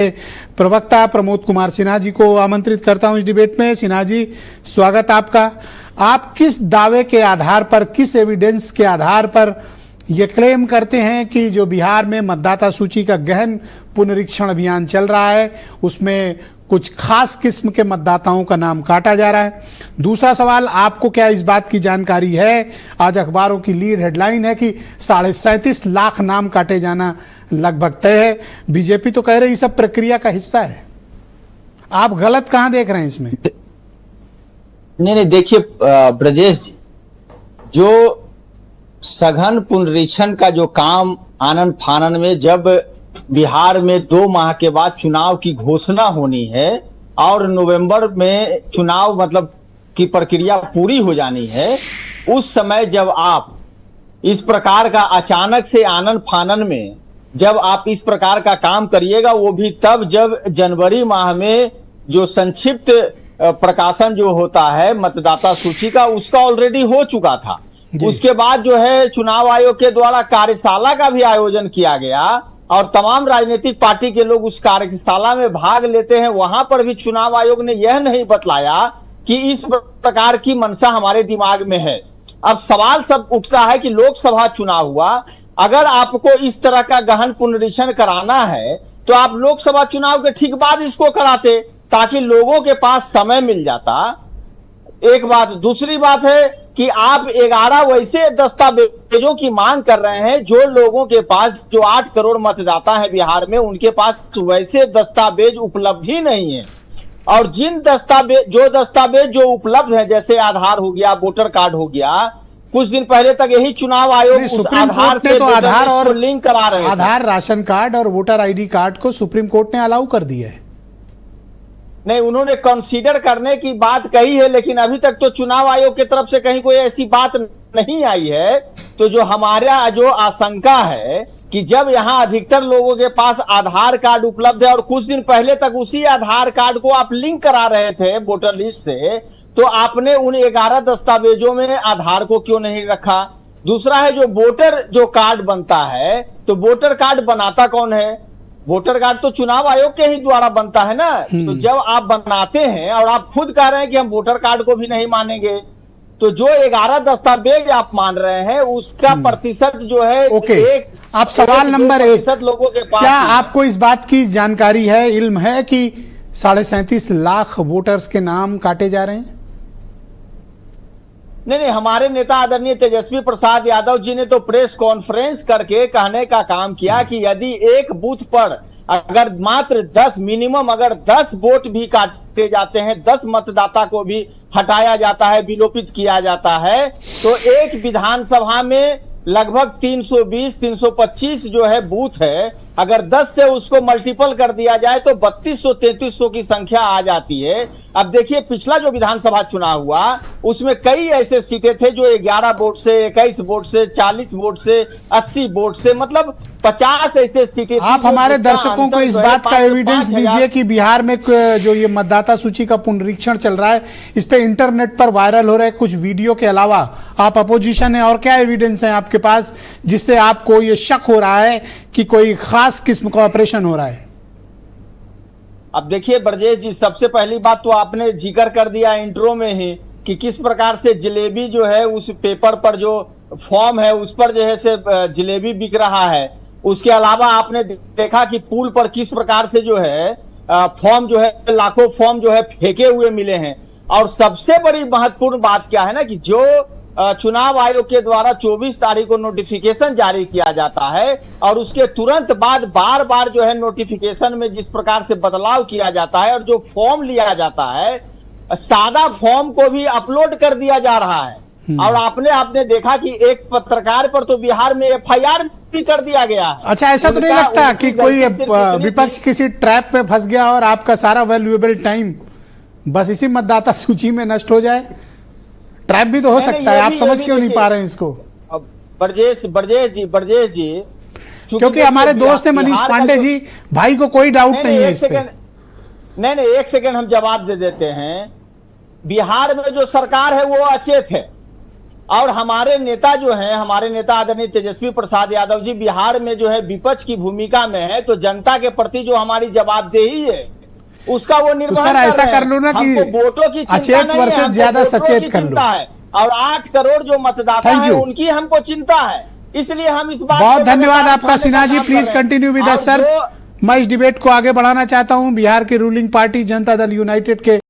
प्रवक्ता प्रमोद कुमार सिन्हा जी को आमंत्रित करता हूं इस डिबेट में। सिन्हा जी, स्वागत आपका। आप किस दावे के आधार पर, किस एविडेंस के आधार पर ये क्लेम करते हैं कि जो बिहार में मतदाता सूची का गहन पुनरीक्षण अभियान चल रहा है उसमें कुछ खास किस्म के मतदाताओं का नाम काटा जा रहा है? दूसरा सवाल, आपको क्या इस बात की जानकारी है, आज अखबारों की लीड हेडलाइन है कि 37.5 लाख नाम काटे जाना लगभग तय है। बीजेपी तो कह रही सब प्रक्रिया का हिस्सा है। आप गलत कहां देख रहे हैं इसमें? नहीं, देखिए ब्रजेश जी, जो सघन पुनरीक्षण का जो काम आनन फानन में, जब बिहार में 2 माह के बाद चुनाव की घोषणा होनी है और नवंबर में चुनाव मतलब की प्रक्रिया पूरी हो जानी है, उस समय जब आप इस प्रकार का अचानक से आनन फानन में जब आप इस प्रकार का काम करिएगा, वो भी तब जब जनवरी माह में जो संक्षिप्त प्रकाशन जो होता है मतदाता सूची का, उसका ऑलरेडी हो चुका था। उसके बाद जो है चुनाव आयोग के द्वारा कार्यशाला का भी आयोजन किया गया और तमाम राजनीतिक पार्टी के लोग उस कार्यशाला में भाग लेते हैं। वहां पर भी चुनाव आयोग ने यह नहीं बतलाया कि इस प्रकार की मंशा हमारे दिमाग में है। अब सवाल सब उठता है कि लोकसभा चुनाव हुआ, अगर आपको इस तरह का गहन पुनरीक्षण कराना है तो आप लोकसभा चुनाव के ठीक बाद इसको कराते, ताकि लोगों के पास समय मिल जाता। एक बात। दूसरी बात है कि आप 11 वैसे दस्तावेजों की मांग कर रहे हैं जो लोगों के पास, जो 8 करोड़ मतदाता है बिहार में, उनके पास वैसे दस्तावेज उपलब्ध ही नहीं है। और जिन दस्तावेज जो उपलब्ध है, जैसे आधार हो गया, वोटर कार्ड हो गया, कुछ दिन पहले तक यही चुनाव आयोग उस आधार से तो आधार और लिंक करा रहे हैं। आधार, राशन कार्ड और वोटर आईडी कार्ड को सुप्रीम कोर्ट ने अलाउ कर दिया है। नहीं, उन्होंने कंसीडर करने की बात कही है, लेकिन अभी तक तो चुनाव आयोग की तरफ से कहीं कोई ऐसी बात नहीं आई है। तो जो हमारा जो आशंका है कि जब यहां अधिकतर लोगों के पास आधार कार्ड उपलब्ध है और कुछ दिन पहले तक उसी आधार कार्ड को आप लिंक करा रहे थे वोटर लिस्ट से, तो आपने उन 11 दस्तावेजों में आधार को क्यों नहीं रखा? दूसरा है जो वोटर जो कार्ड बनता है, तो वोटर कार्ड बनाता कौन है? वोटर कार्ड तो चुनाव आयोग के ही द्वारा बनता है ना। तो जब आप बनाते हैं और आप खुद कह रहे हैं कि हम वोटर कार्ड को भी नहीं मानेंगे, तो जो 11 दस्तावेज आप मान रहे हैं उसका प्रतिशत जो है आप सवाल नंबर 1 लोगों के पास, क्या आपको इस बात की जानकारी है, इल्म है कि 37.5 लाख वोटर्स के नाम काटे जा रहे हैं? नहीं, हमारे नेता आदरणीय तेजस्वी प्रसाद यादव जी ने तो प्रेस कॉन्फ्रेंस करके कहने का काम किया कि यदि एक बूथ पर अगर मात्र 10 मिनिमम अगर 10 वोट भी काटे जाते हैं, 10 मतदाता को भी हटाया जाता है, विलोपित किया जाता है, तो एक विधानसभा में लगभग 320-325 जो है बूथ है, अगर 10 से उसको मल्टीपल कर दिया जाए तो 3200-3300 की संख्या आ जाती है। अब देखिए, पिछला जो विधानसभा चुनाव हुआ उसमें कई ऐसे सीटें थे जो 11 वोट से, 21 वोट से, 40 वोट से, 80 वोट से, मतलब 50 ऐसे सीटें। आप हमारे दर्शकों को इस बात का एविडेंस दीजिए कि बिहार में जो ये मतदाता सूची का पुनरीक्षण चल रहा है, इस पे इंटरनेट पर वायरल हो रहे कुछ वीडियो के अलावा आप अपोजिशन है, और क्या एविडेंस है आपके पास जिससे आपको ये शक हो रहा है कि कोई खास किस्म का ऑपरेशन हो रहा है? अब देखिए ब्रजेश जी, सबसे पहली बात तो आपने जिक्र कर दिया इंट्रो में ही कि किस प्रकार से जलेबी जो है उस पेपर पर जो फॉर्म है उस पर जो है से जलेबी बिक रहा है। उसके अलावा आपने देखा कि पुल पर किस प्रकार से जो है फॉर्म जो है, लाखों फॉर्म जो है फेंके हुए मिले हैं। और सबसे बड़ी महत्वपूर्ण बात क्या है ना कि जो चुनाव आयोग के द्वारा 24 तारीख को नोटिफिकेशन जारी किया जाता है और उसके तुरंत बाद बार बार जो है नोटिफिकेशन में जिस प्रकार से बदलाव किया जाता है और जो फॉर्म लिया जाता है, सादा फॉर्म को भी अपलोड कर दिया जा रहा है। और आपने देखा कि एक पत्रकार पर तो बिहार में FIR भी कर दिया गया है। अच्छा, ऐसा तो नहीं लगता कि कोई विपक्ष किसी ट्रैप में फंस गया और आपका सारा वैल्यूएबल टाइम बस इसी मतदाता सूची में नष्ट हो जाए? ट्रैप भी तो हो सकता है, आप समझ क्यों नहीं पा रहे हैं इसको? ब्रजेश जी, क्योंकि हमारे दोस्त है मनीष पांडे जी, भाई को कोई डाउट नहीं है इस पे। नहीं, एक सेकंड हम जवाब दे देते हैं। बिहार में जो सरकार है वो अचेत है और हमारे नेता जो हैं, हमारे नेता आदरणीय तेजस्वी प्रसाद यादव जी बिहार में जो है विपक्ष की भूमिका में है, तो जनता के प्रति जो हमारी जवाबदेही है उसका वो निर्वहन तो सर ऐसा कर लो ना कि हमको वोटों की चिंता अचेत नहीं है, वर्सेस हमको ज्यादा वोटों सचेत की कर लो। चिंता है और 8 करोड़ जो मतदाता Thank हैं you। उनकी हमको चिंता है, इसलिए हम इस बात बहुत को धन्यवाद लगातार आपका उठाने का सिन्हा जी। काम प्लीज कर रहे हैं। कंटिन्यू विद और अस सर। जो मैं इस डिबेट को आगे बढ़ाना चाहता हूं बिहार की ruling party Janata Dal United के